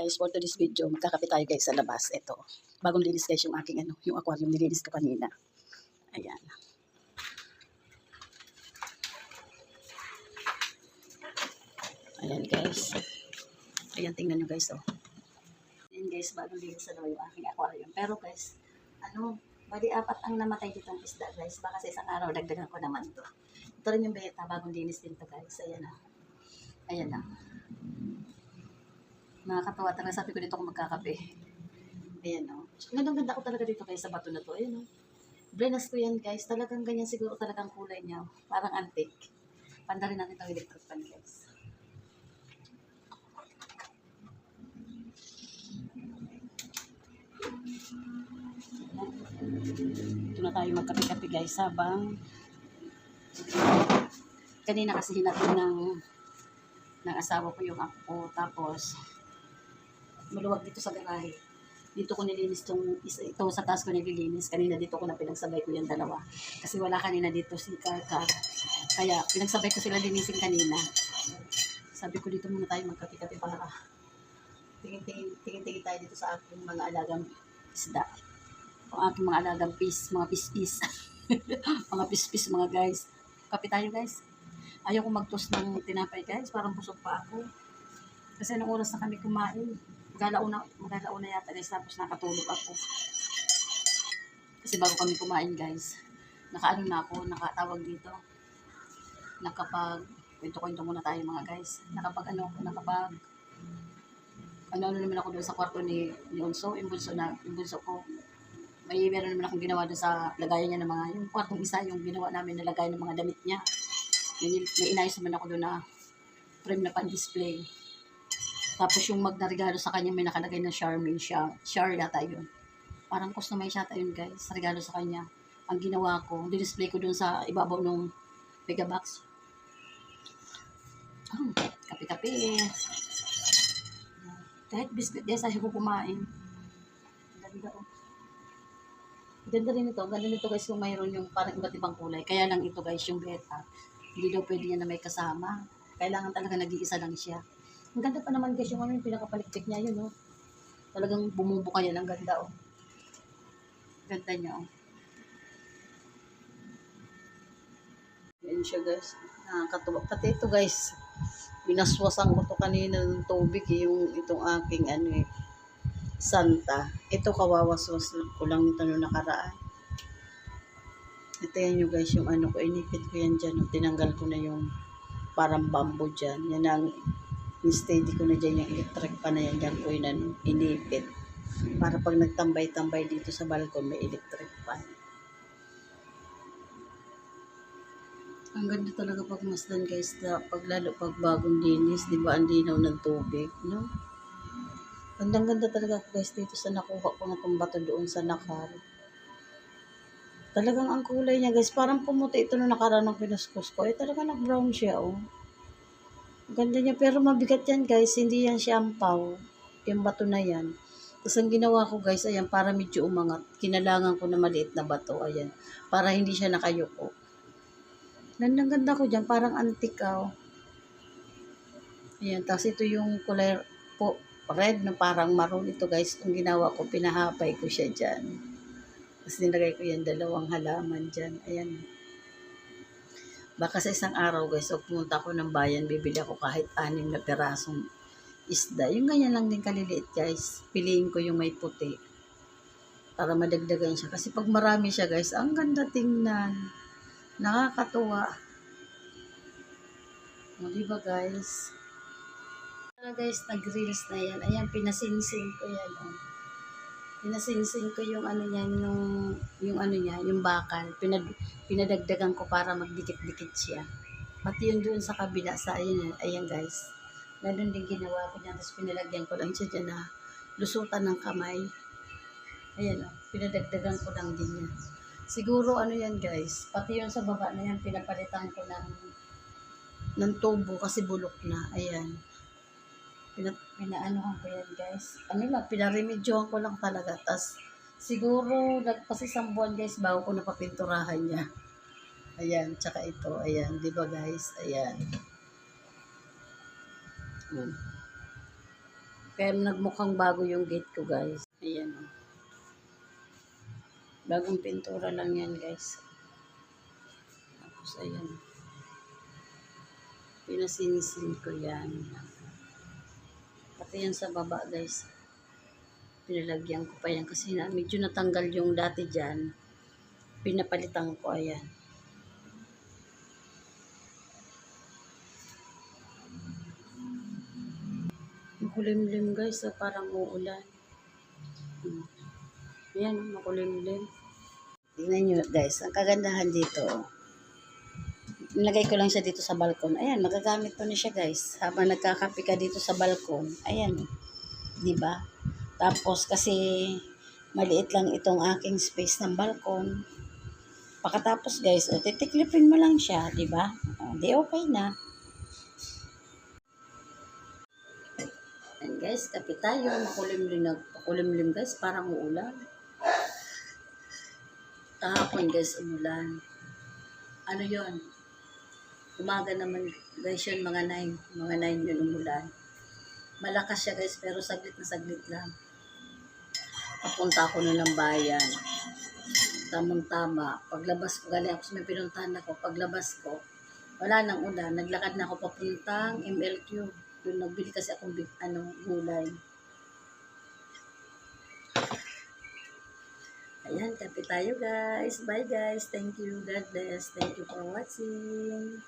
Guys, for today's video, magkakape tayo guys sa labas. Ito, bagong linis guys yung aking yung aquarium, nilinis ko kanina. Ayan. Ayan guys. Ayan, tingnan nyo guys, oh. Ayan guys, bagong linis na daw yung aking aquarium. Pero guys, bali 4 ang namatay dito ng isda guys. Baka sa isang araw, dagdagan ko naman to. Ito rin yung beta, bagong linis din to guys. Ayan na. Ayan na. Nakakatawa talaga, sabi ko dito ako magkakape. Ayan o. Ganda ko talaga dito guys sa bato na to. Ayan o. Brenas ko yan guys. Talagang ganyan siguro talagang kulay niya. Parang antique. Panda rin natin itong electric fan guys. Ito na tayo magkape-kape guys habang kanina kasi hinatid ng asawa ko yung ako ko. Tapos maluwag dito sa garahe. Dito ko nilinis ito sa taas ko nililinis. Kanina dito ko na pinagsabay ko yung dalawa. Kasi wala kanina dito si Kaka. Kaya pinagsabay ko sila linisin kanina. Sabi ko dito muna tayo magkape-kape para tingin-tingin tayo dito sa aking mga alagang isda. Ang aking mga alagang mga pis-pis. Mga pis-pis mga guys. Kape tayo guys. Ayaw ko mag-toast ng tinapay guys. Parang busog pa ako. Kasi anong oras na kami kumain. Magalauna yata guys, tapos nakatulog ako. Kasi bago kami kumain guys, nakaano na ako, nakatawag dito. Kwento-kwento muna tayo mga guys. Ano naman ako doon sa kwarto ni Unso, yung bunso ko. Meron naman akong ginawa doon sa lagayan niya ng mga, yung kwartong isa, yung ginawa namin na lagayan ng mga damit niya. May inayos naman ako doon na frame na pan-display. Tapos yung mag na regalo sa kanya, may nakalagay na Charmin siya. Char yata yun. Parang customize yata yun guys. Regalo sa kanya. Ang ginawa ko, display ko dun sa ibabaw ng megabox. Kape-kape. Kahit biscuit guys, ayaw ko kumain. Ganda oh. Ganda rin ito. Ganda nito guys kung mayroon yung parang iba't ibang kulay. Kaya lang ito guys, yung beta. Hindi daw pwede niya na may kasama. Kailangan talaga nag-iisa lang siya. Ang ganda pa naman guys yung yung pinakapalikpik niya yun, oh. Talagang bumubuka yan. Ang ganda, oh. Ganda niya, oh. Yan siya guys. Nakakatuwa. Pati ito guys, binaswasan ko to kanina ng tubig, yung itong aking Santa. Ito kawawaswas ko lang nito noong nakaraan. Ito yan yung guys, yung ko, inipit ko yan dyan. Tinanggal ko na yung parang bamboo dyan. Yan ang steady ko na dyan yung electric pa na yan. Dyan ko yun inipit. Para pag nagtambay-tambay dito sa balkon, may electric pan. Ang ganda talaga pag masdan guys. Lalo pag bagong linis, di ba ang linaw ng tubig, no? Gandang-ganda talaga guys dito sa nakuha ko na itong bato doon sa Nakar. Talagang ang kulay niya guys, parang pumuti ito nung nakaraan ng pinuskus ko. Talaga nag-brown siya, oh. Ganda niya, pero mabigat yan guys, hindi yan siyampaw. Yung bato na yan. Tapos ang ginawa ko guys, ayan, para medyo umangat. Kinalangan ko na maliit na bato, ayan. Para hindi siya nakayuko. Ganda ko dyan, parang antique, oh. Ayan, tapos ito yung kulay po, red na parang maroon ito guys. Ang ginawa ko, pinahapay ko siya dyan. Tapos nilagay ko yan 2 halaman dyan. Ayan. Baka sa isang araw guys, o pumunta ako ng bayan, bibili ako kahit 6 na pirasong isda. Yung ganyan lang din kaliliit guys. Piliin ko yung may puti. Para madagdagan siya. Kasi pag marami siya guys, ang ganda tingnan. Nakakatuwa. O diba guys? Guys, nag-reels na yan. Ayan, pinasinsing ko yan. Oh. Pinasinsing ko yung yan, yung bakal. Pinadagdagan ko para magdikit-dikit siya. Pati yung doon sa kabila, ayan guys. Ganun din ginawa ko dyan. Tapos pinalagyan ko lang siya dyan na lusutan ng kamay. Ayan, oh, pinadagdagan ko lang din yan. Siguro yan guys. Pati yung sa baba na yan, pinapalitan ko ng tubo kasi bulok na. Ayan. Pinaanohan ko yan guys. Pinaremedyohan ko lang talaga. Tas siguro nagpas 1 buwan guys bago ko napapinturahan niya. Ayan, tsaka ito. Ayan, di ba guys? Ayan. Kaya nagmukhang bago yung gate ko, guys. Ayan, oh. Bagong pintura lang yan, guys. Tapos, ayan. Pinasinisin ko yan. Pati yan sa baba, guys. Pinalagyan ko pa yan kasi medyo natanggal yung dati dyan. Pinapalitan ko, ayan. Makulimlim, guys. So parang uulan. Ayan, makulimlim. Tingnan nyo, guys. Ang kagandahan dito, nilagay ko lang siya dito sa balkon. Ayan, magagamit ko na siya, guys. Habang nagkakape ka dito sa balkon. Ayan, di ba? Tapos kasi maliit lang itong aking space ng balkon. Pagkatapos, guys, titiklipin mo lang siya, di ba? Di okay na. Ayan, guys, kape tayo. Makulimlim, guys. Parang uulan. Kahapon, guys, umulan. Ano yon? Umaga naman, guys, yun, mga 9. Mga 9 yun umulan. Malakas siya, guys, pero saglit na saglit lang. Papunta ako na ng bayan. Tamang-tama. Paglabas ko, galing ako sa may pinuntahan ako. Paglabas ko, wala nang ulan. Naglakad na ako papuntang MLQ. Doon nagbili kasi akong gulay. Ayan, kape tayo, guys. Bye, guys. Thank you. God bless. Thank you for watching.